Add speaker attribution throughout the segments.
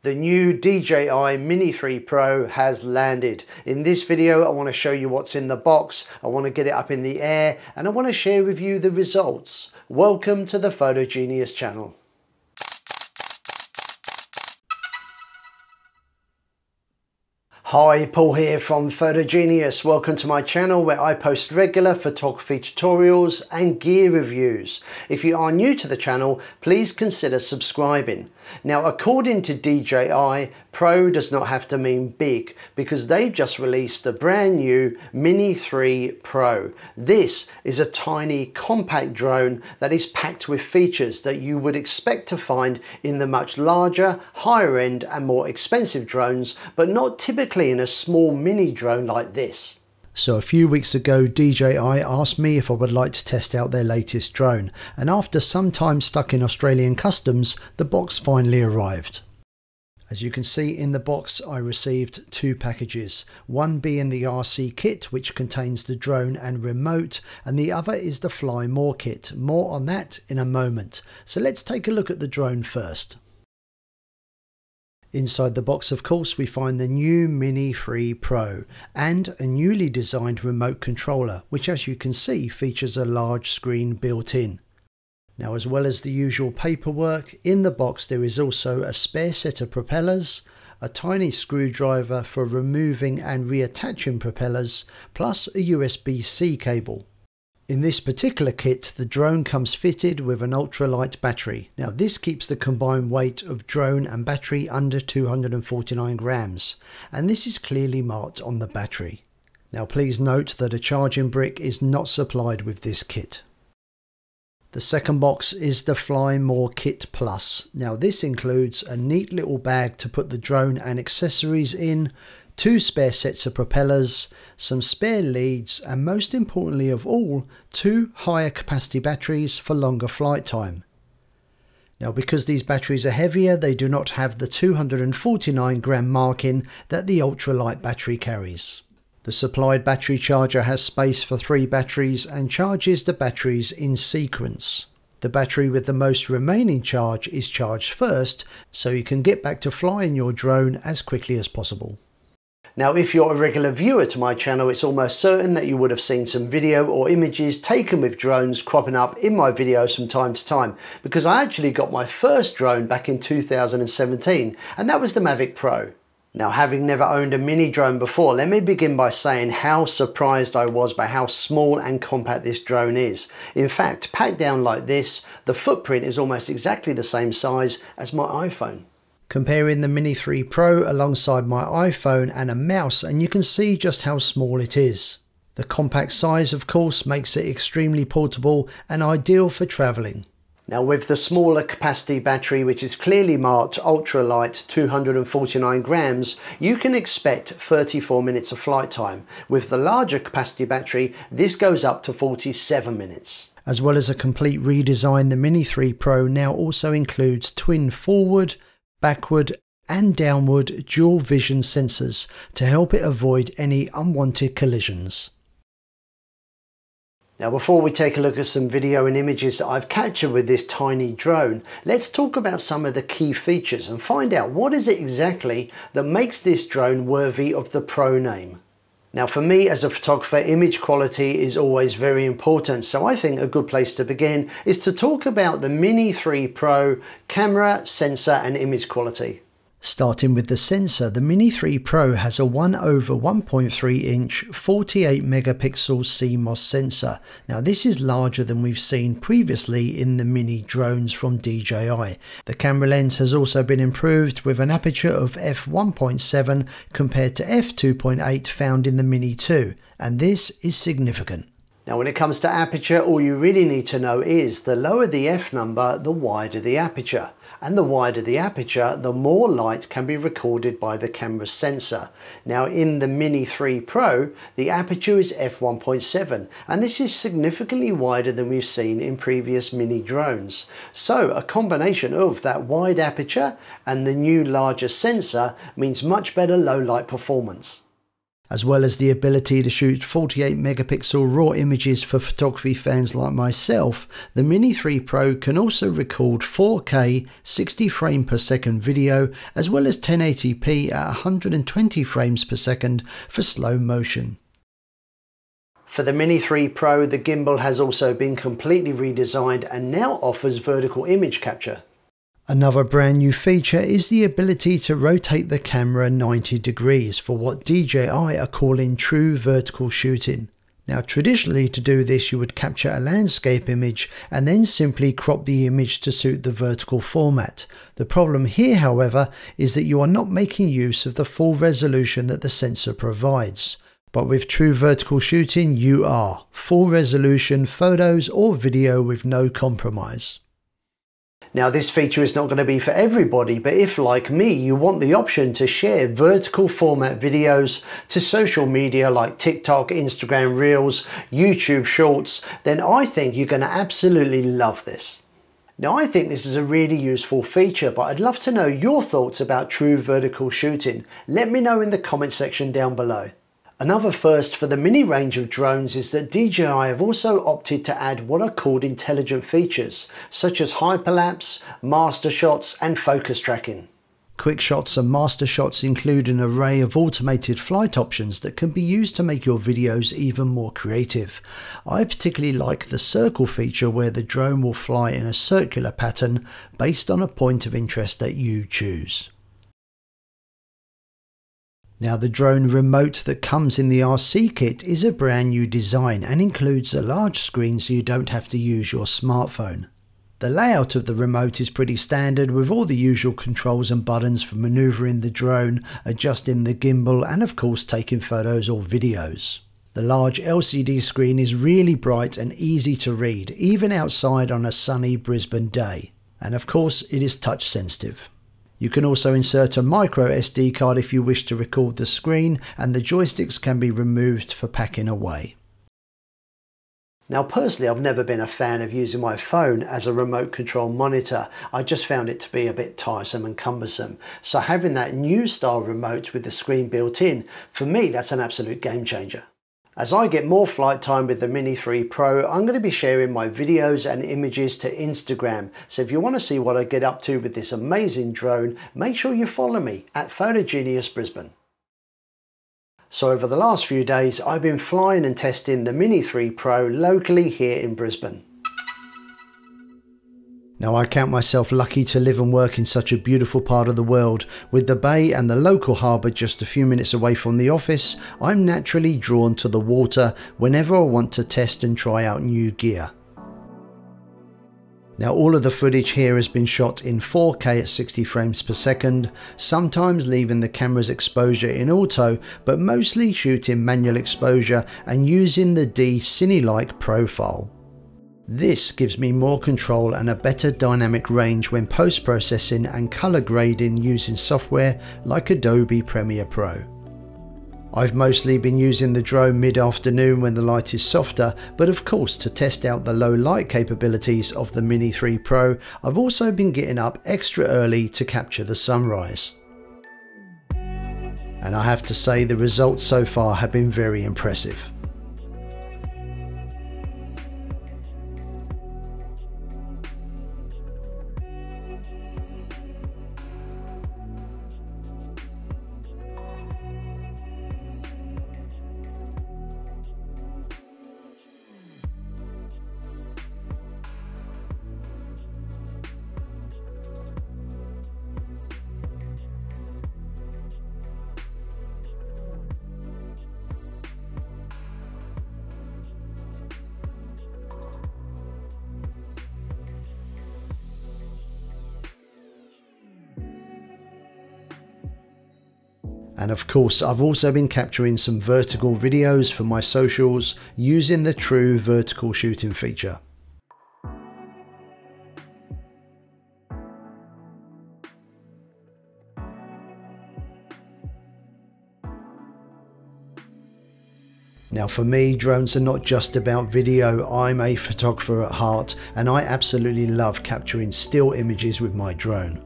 Speaker 1: The new DJI Mini 3 Pro has landed. In this video, I want to show you what's in the box, I want to get it up in the air, and I want to share with you the results. Welcome to the Photo Genius channel. Hi, Paul here from Photo Genius. Welcome to my channel where I post regular photography tutorials and gear reviews. If you are new to the channel, please consider subscribing. Now, according to DJI, Pro does not have to mean big because they've just released the brand new Mini 3 Pro. This is a tiny compact drone that is packed with features that you would expect to find in the much larger, higher end and more expensive drones, but not typically in a small mini drone like this. So a few weeks ago, DJI asked me if I would like to test out their latest drone, and after some time stuck in Australian customs, the box finally arrived. As you can see in the box, I received two packages, one being the RC kit which contains the drone and remote, and the other is the Fly More kit. More on that in a moment. So let's take a look at the drone first. Inside the box, of course, we find the new Mini 3 Pro and a newly designed remote controller, which as you can see features a large screen built in. Now, as well as the usual paperwork, in the box there is also a spare set of propellers, a tiny screwdriver for removing and reattaching propellers, plus a USB-C cable. In this particular kit, the drone comes fitted with an ultralight battery. Now, this keeps the combined weight of drone and battery under 249 grams, and this is clearly marked on the battery. Now, please note that a charging brick is not supplied with this kit. The second box is the Fly More Kit Plus. Now, this includes a neat little bag to put the drone and accessories in, two spare sets of propellers, some spare leads, and most importantly of all, two higher capacity batteries for longer flight time. Now, because these batteries are heavier, they do not have the 249 gram marking that the ultralight battery carries. The supplied battery charger has space for 3 batteries and charges the batteries in sequence. The battery with the most remaining charge is charged first, so you can get back to flying your drone as quickly as possible. Now, if you're a regular viewer to my channel, it's almost certain that you would have seen some video or images taken with drones cropping up in my videos from time to time, because I actually got my first drone back in 2017, and that was the Mavic Pro. Now, having never owned a mini drone before, let me begin by saying how surprised I was by how small and compact this drone is. In fact, packed down like this, the footprint is almost exactly the same size as my iPhone. Comparing the Mini 3 Pro alongside my iPhone and a mouse, and you can see just how small it is. The compact size, of course, makes it extremely portable and ideal for travelling. Now, with the smaller capacity battery, which is clearly marked ultralight 249 grams, you can expect 34 minutes of flight time. With the larger capacity battery, this goes up to 47 minutes. As well as a complete redesign, the Mini 3 Pro now also includes twin forward, backward and downward dual vision sensors to help it avoid any unwanted collisions. Now, before we take a look at some video and images that I've captured with this tiny drone, let's talk about some of the key features and find out what is it exactly that makes this drone worthy of the Pro name. Now, for me as a photographer, image quality is always very important, so I think a good place to begin is to talk about the Mini 3 Pro camera, sensor and image quality. Starting with the sensor, the Mini 3 Pro has a 1/1.3 inch 48 megapixel CMOS sensor. Now, this is larger than we've seen previously in the mini drones from DJI. The camera lens has also been improved with an aperture of f1.7 compared to f2.8 found in the Mini 2, and this is significant. Now, when it comes to aperture, all you really need to know is the lower the f number, the wider the aperture. And the wider the aperture, the more light can be recorded by the camera sensor. Now, in the Mini 3 Pro, the aperture is f1.7, and this is significantly wider than we've seen in previous mini drones. So a combination of that wide aperture and the new larger sensor means much better low light performance. As well as the ability to shoot 48 megapixel raw images for photography fans like myself, the Mini 3 Pro can also record 4K 60 frame per second video as well as 1080p at 120 frames per second for slow motion. For the Mini 3 Pro, the gimbal has also been completely redesigned and now offers vertical image capture. Another brand new feature is the ability to rotate the camera 90 degrees for what DJI are calling true vertical shooting. Now traditionally, to do this you would capture a landscape image and then simply crop the image to suit the vertical format. The problem here, however, is that you are not making use of the full resolution that the sensor provides. But with true vertical shooting you are. Full resolution photos or video with no compromise. Now this feature is not going to be for everybody, but if like me you want the option to share vertical format videos to social media like TikTok, Instagram Reels, YouTube Shorts, then I think you're going to absolutely love this. Now I think this is a really useful feature, but I'd love to know your thoughts about true vertical shooting. Let me know in the comment section down below. Another first for the Mini range of drones is that DJI have also opted to add what are called intelligent features, such as hyperlapse, master shots and focus tracking. Quick shots and master shots include an array of automated flight options that can be used to make your videos even more creative. I particularly like the circle feature where the drone will fly in a circular pattern based on a point of interest that you choose. Now the drone remote that comes in the RC kit is a brand new design and includes a large screen so you don't have to use your smartphone. The layout of the remote is pretty standard with all the usual controls and buttons for maneuvering the drone, adjusting the gimbal and of course taking photos or videos. The large LCD screen is really bright and easy to read even outside on a sunny Brisbane day. And of course it is touch sensitive. You can also insert a micro SD card if you wish to record the screen, and the joysticks can be removed for packing away. Now personally I've never been a fan of using my phone as a remote control monitor. I just found it to be a bit tiresome and cumbersome. So having that new style remote with the screen built in, for me that's an absolute game changer. As I get more flight time with the Mini 3 Pro, I'm going to be sharing my videos and images to Instagram. So if you want to see what I get up to with this amazing drone, make sure you follow me at Photogenius Brisbane. So over the last few days, I've been flying and testing the Mini 3 Pro locally here in Brisbane. Now I count myself lucky to live and work in such a beautiful part of the world. With the bay and the local harbour just a few minutes away from the office, I'm naturally drawn to the water whenever I want to test and try out new gear. Now all of the footage here has been shot in 4K at 60 frames per second, sometimes leaving the camera's exposure in auto, but mostly shooting manual exposure and using the D Cine-like profile. This gives me more control and a better dynamic range when post-processing and colour grading using software like Adobe Premiere Pro. I've mostly been using the drone mid-afternoon when the light is softer, but of course to test out the low light capabilities of the Mini 3 Pro, I've also been getting up extra early to capture the sunrise. And I have to say the results so far have been very impressive. And of course, I've also been capturing some vertical videos for my socials using the true vertical shooting feature. Now for me, drones are not just about video. I'm a photographer at heart and I absolutely love capturing still images with my drone.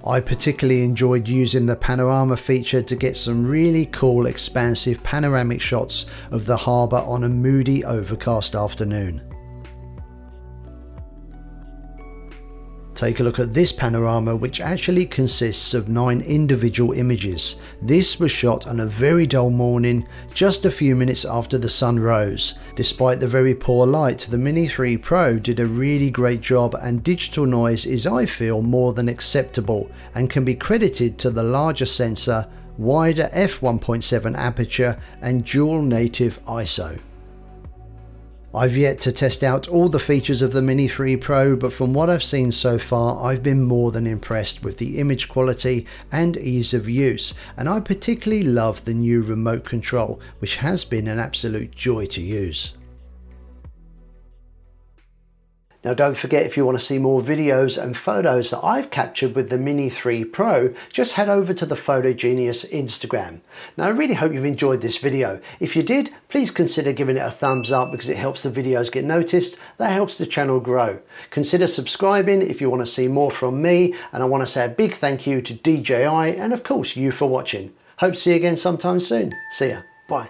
Speaker 1: I particularly enjoyed using the panorama feature to get some really cool expansive panoramic shots of the harbour on a moody overcast afternoon. Take a look at this panorama, which actually consists of 9 individual images. This was shot on a very dull morning, just a few minutes after the sun rose. Despite the very poor light, the Mini 3 Pro did a really great job, and digital noise is, I feel, more than acceptable and can be credited to the larger sensor, wider f1.7 aperture and dual native ISO. I've yet to test out all the features of the Mini 3 Pro, but from what I've seen so far, I've been more than impressed with the image quality and ease of use, and I particularly love the new remote control, which has been an absolute joy to use. Now don't forget, if you want to see more videos and photos that I've captured with the Mini 3 Pro, just head over to the Photo Genius Instagram. Now I really hope you've enjoyed this video. If you did, please consider giving it a thumbs up because it helps the videos get noticed. That helps the channel grow. Consider subscribing if you want to see more from me, and I want to say a big thank you to DJI and of course you for watching. Hope to see you again sometime soon. See ya. Bye.